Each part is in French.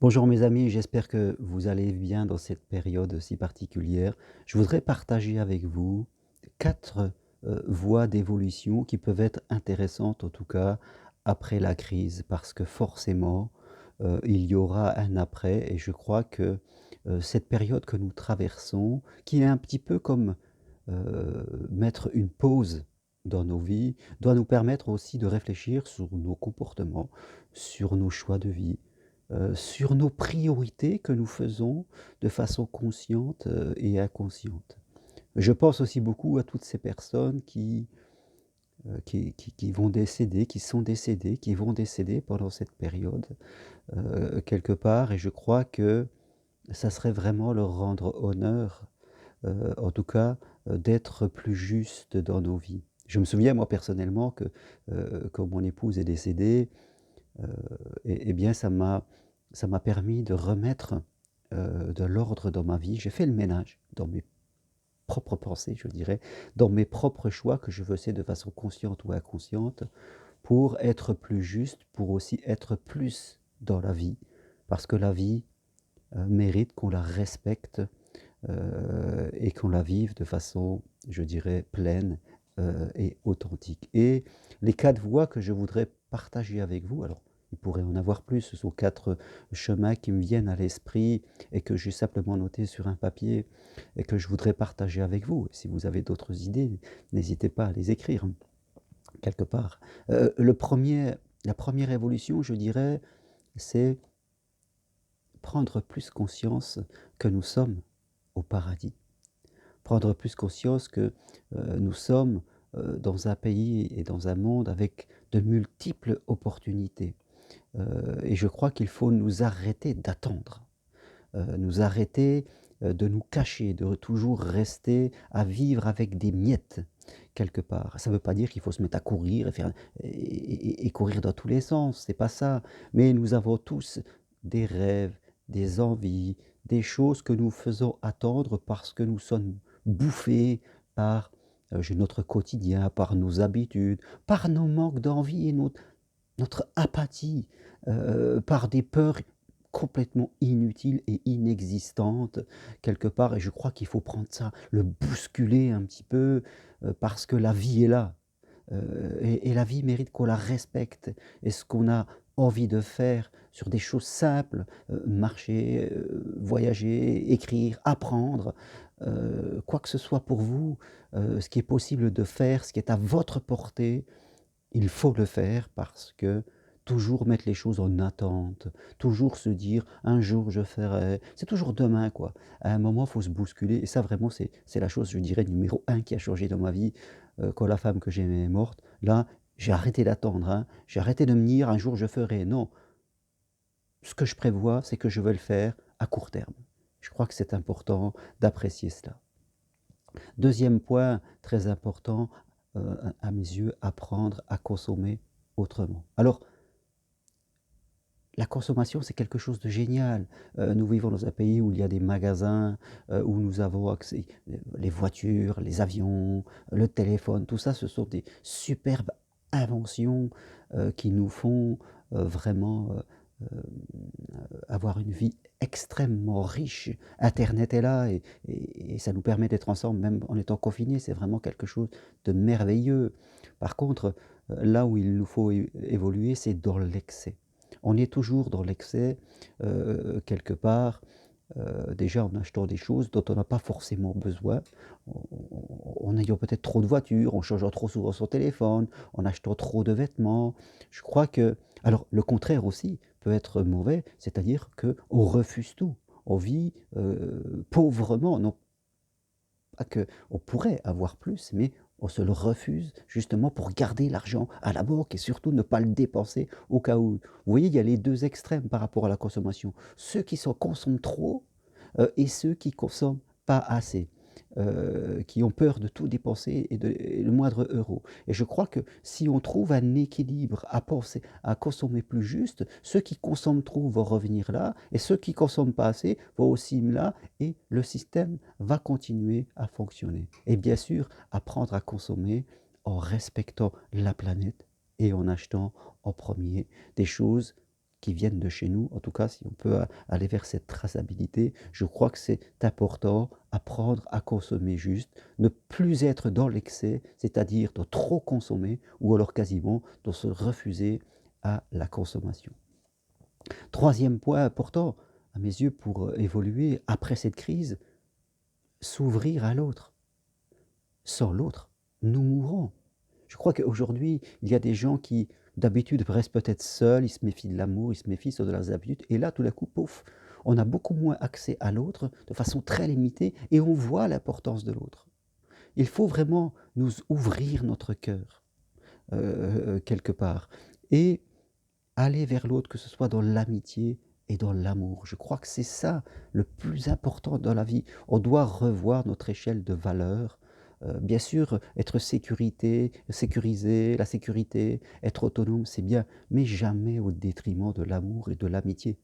Bonjour mes amis, j'espère que vous allez bien dans cette période si particulière. Je voudrais partager avec vous 4 voies d'évolution qui peuvent être intéressantes en tout cas après la crise parce que forcément, il y aura un après et je crois que, cette période que nous traversons, qui est un petit peu comme, mettre une pause dans nos vies, doit nous permettre aussi de réfléchir sur nos comportements, sur nos choix de vie, sur nos priorités que nous faisons de façon consciente, et inconsciente. Je pense aussi beaucoup à toutes ces personnes qui vont décéder, qui sont décédées, qui vont décéder pendant cette période, quelque part et je crois que ça serait vraiment leur rendre honneur, en tout cas, d'être plus juste dans nos vies. Je me souviens moi personnellement que, quand mon épouse est décédée, Heu et bien ça m'a permis de remettre, de l'ordre dans ma vie. J'ai fait le ménage dans mes propres pensées, je dirais, dans mes propres choix que je faisais de façon consciente ou inconsciente, pour être plus juste, pour aussi être plus dans la vie. Parce que la vie, mérite qu'on la respecte, et qu'on la vive de façon, je dirais, pleine, et authentique. Et les 4 voies que je voudrais partager avec vous, alors il pourrait en avoir plus, ce sont 4 chemins qui me viennent à l'esprit et que j'ai simplement notés sur un papier et que je voudrais partager avec vous. Si vous avez d'autres idées, n'hésitez pas à les écrire, quelque part. Le 1 La première évolution, je dirais, c'est prendre plus conscience que nous sommes au paradis. Prendre plus conscience que, nous sommes, dans un pays et dans un monde avec de multiples opportunités, et je crois qu'il faut nous arrêter d'attendre, nous arrêter, de nous cacher, de toujours rester à vivre avec des miettes, quelque part. Ça ne veut pas dire qu'il faut se mettre à courir et faire et courir dans tous les sens, c'est pas ça. Mais nous avons tous des rêves, des envies, des choses que nous faisons attendre parce que nous sommes bouffés par, notre quotidien, par nos habitudes, par nos manques d'envie et notre apathie, par des peurs complètement inutiles et inexistantes quelque part et je crois qu'il faut prendre ça, le bousculer un petit peu, parce que la vie est là, et la vie mérite qu'on la respecte et ce qu'on a envie de faire sur des choses simples, marcher, voyager, écrire, apprendre, quoi que ce soit pour vous, ce qui est possible de faire, ce qui est à votre portée, il faut le faire parce que toujours mettre les choses en attente, toujours se dire: «Un jour je ferai», c'est toujours demain quoi. À un moment, il faut se bousculer et ça vraiment c'est la chose, je dirais, numéro un qui a changé dans ma vie, quand la femme que j'aimais est morte. Là, j'ai arrêté d'attendre, hein. J'ai arrêté de me dire: «Un jour je ferai». Non, ce que je prévois, c'est que je veux le faire à court terme. Je crois que c'est important d'apprécier cela. Deuxième point très important, à mes yeux, apprendre à consommer autrement. Alors, la consommation, c'est quelque chose de génial. Nous vivons dans un pays où il y a des magasins, où nous avons accès les voitures, les avions, le téléphone, tout ça, ce sont des superbes inventions, qui nous font, vraiment, avoir une vie extrêmement riche. Internet est là et ça nous permet d'être ensemble même en étant confinés. C'est vraiment quelque chose de merveilleux. Par contre, là où il nous faut évoluer, c'est dans l'excès. On est toujours dans l'excès, quelque part, déjà en achetant des choses dont on n'a pas forcément besoin, en ayant peut-être trop de voitures, en changeant trop souvent son téléphone, en achetant trop de vêtements. Je crois que alors le contraire aussi peut être mauvais, c'est-à-dire qu'on refuse tout. On vit, pauvrement, non pas qu'on pourrait avoir plus, mais on se le refuse justement pour garder l'argent à la banque et surtout ne pas le dépenser au cas où. Vous voyez, il y a les 2 extrêmes par rapport à la consommation. Ceux qui s'en consomment trop, et ceux qui consomment pas assez, qui ont peur de tout dépenser et le moindre euro. Et je crois que si on trouve un équilibre à penser à consommer plus juste, ceux qui consomment trop vont revenir là et ceux qui consomment pas assez vont aussi là et le système va continuer à fonctionner. Et bien sûr, apprendre à consommer en respectant la planète et en achetant en premier des choses qui viennent de chez nous. En tout cas, si on peut aller vers cette traçabilité, je crois que c'est important, apprendre à consommer juste, ne plus être dans l'excès, c'est-à-dire de trop consommer ou alors quasiment de se refuser à la consommation. Troisième point important, à mes yeux, pour évoluer après cette crise, s'ouvrir à l'autre. Sans l'autre, nous mourrons. Je crois qu'aujourd'hui, il y a des gens qui, d'habitude, restent peut-être seuls, ils se méfient de l'amour, ils se méfient de leurs habitudes, et là, tout d'un coup, pouf, on a beaucoup moins accès à l'autre de façon très limitée, et on voit l'importance de l'autre. Il faut vraiment nous ouvrir notre cœur, quelque part, et aller vers l'autre, que ce soit dans l'amitié et dans l'amour. Je crois que c'est ça le plus important dans la vie. On doit revoir notre échelle de valeurs. Bien sûr, être sécurisé, la sécurité, être autonome, c'est bien, mais jamais au détriment de l'amour et de l'amitié.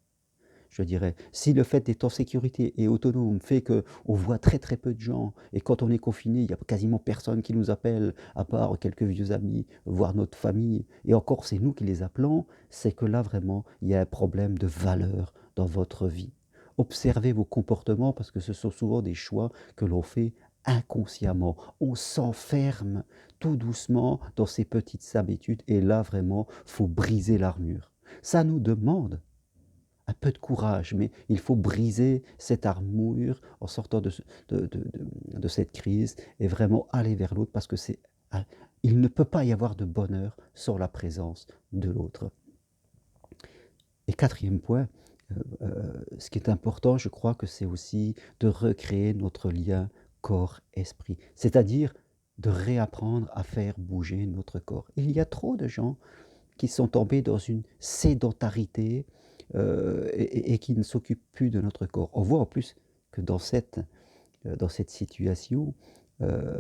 Je dirais, si le fait d'être en sécurité et autonome fait qu'on voit très très peu de gens et quand on est confiné, il y a quasiment personne qui nous appelle à part quelques vieux amis, voire notre famille et encore c'est nous qui les appelons, c'est que là vraiment il y a un problème de valeur dans votre vie. Observez vos comportements parce que ce sont souvent des choix que l'on fait inconsciemment. On s'enferme tout doucement dans ces petites habitudes et là vraiment, faut briser l'armure. Ça nous demande un peu de courage, mais il faut briser cette armure en sortant de cette crise et vraiment aller vers l'autre parce que il ne peut pas y avoir de bonheur sans la présence de l'autre. Et quatrième point, ce qui est important, je crois que c'est aussi de recréer notre lien corps-esprit, c'est-à-dire de réapprendre à faire bouger notre corps. Il y a trop de gens qui sont tombés dans une sédentarité et qui ne s'occupent plus de notre corps. On voit en plus que dans cette situation, euh,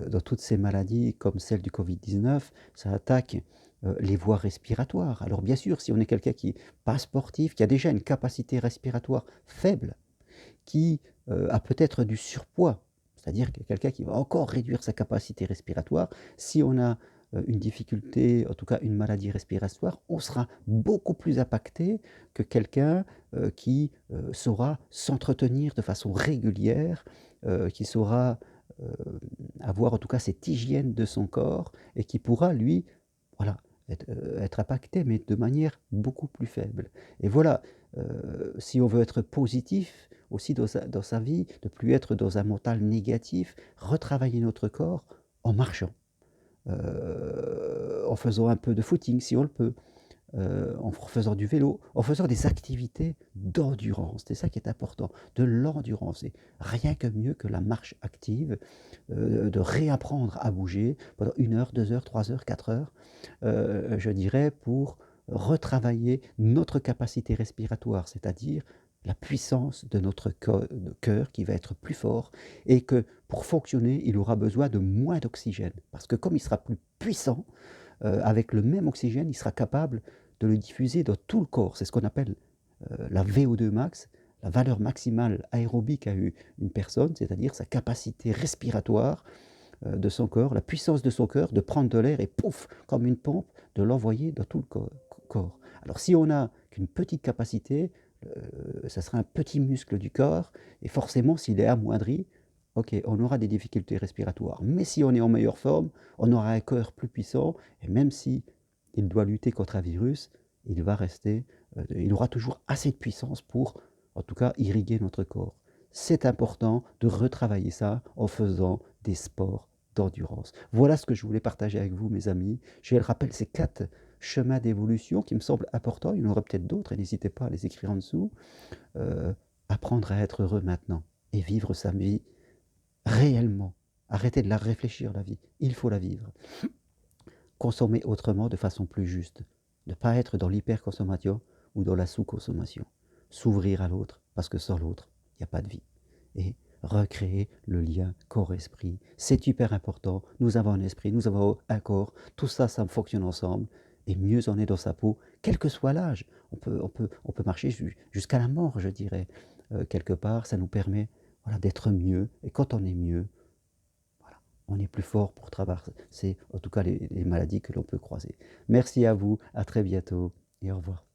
dans toutes ces maladies comme celle du Covid-19, ça attaque les voies respiratoires. Alors bien sûr, si on est quelqu'un qui n'est pas sportif, qui a déjà une capacité respiratoire faible, qui a peut-être du surpoids, c'est-à-dire quelqu'un qui va encore réduire sa capacité respiratoire, si on a une difficulté, en tout cas une maladie respiratoire, on sera beaucoup plus impacté que quelqu'un qui saura s'entretenir de façon régulière, qui saura euh, avoir en tout cas cette hygiène de son corps et qui pourra, lui, voilà, être impacté, mais de manière beaucoup plus faible. Et voilà, si on veut être positif aussi dans sa vie, ne plus être dans un mental négatif, retravailler notre corps en marchant, en faisant un peu de footing si on le peut, en faisant du vélo, en faisant des activités d'endurance. C'est ça qui est important, de l'endurance. Et rien que mieux que la marche active, de réapprendre à bouger pendant 1 heure, 2 heures, 3 heures, 4 heures, je dirais, pour retravailler notre capacité respiratoire, c'est-à-dire la puissance de notre cœur qui va être plus fort et que pour fonctionner, il aura besoin de moins d'oxygène. Parce que comme il sera plus puissant, avec le même oxygène, il sera capable de le diffuser dans tout le corps. C'est ce qu'on appelle la VO2 max, la valeur maximale aérobique a eu une personne, c'est-à-dire sa capacité respiratoire de son corps, la puissance de son cœur de prendre de l'air et pouf, comme une pompe, de l'envoyer dans tout le corps. Alors si on n'a qu'une petite capacité, ça sera un petit muscle du corps, et forcément s'il est amoindri, ok, on aura des difficultés respiratoires. Mais si on est en meilleure forme, on aura un cœur plus puissant, et même si il doit lutter contre un virus, il va rester, il aura toujours assez de puissance pour, en tout cas, irriguer notre corps. C'est important de retravailler ça en faisant des sports d'endurance. Voilà ce que je voulais partager avec vous, mes amis. Je le rappelle, ces 4 chemins d'évolution qui me semblent importants. Il y en aurait peut-être d'autres et n'hésitez pas à les écrire en dessous. Apprendre à être heureux maintenant et vivre sa vie réellement. Arrêtez de la réfléchir, la vie. Il faut la vivre. Consommer autrement de façon plus juste. Ne pas être dans l'hyperconsommation ou dans la sous-consommation. S'ouvrir à l'autre parce que sans l'autre, il n'y a pas de vie. Et recréer le lien corps-esprit. C'est hyper important. Nous avons un esprit, nous avons un corps. Tout ça, ça fonctionne ensemble. Et mieux on est dans sa peau, quel que soit l'âge. On peut marcher jusqu'à la mort, je dirais. Quelque part, ça nous permet voilà, d'être mieux. Et quand on est mieux, voilà, on est plus fort pour traverser, en tout cas, les maladies que l'on peut croiser. Merci à vous, à très bientôt et au revoir.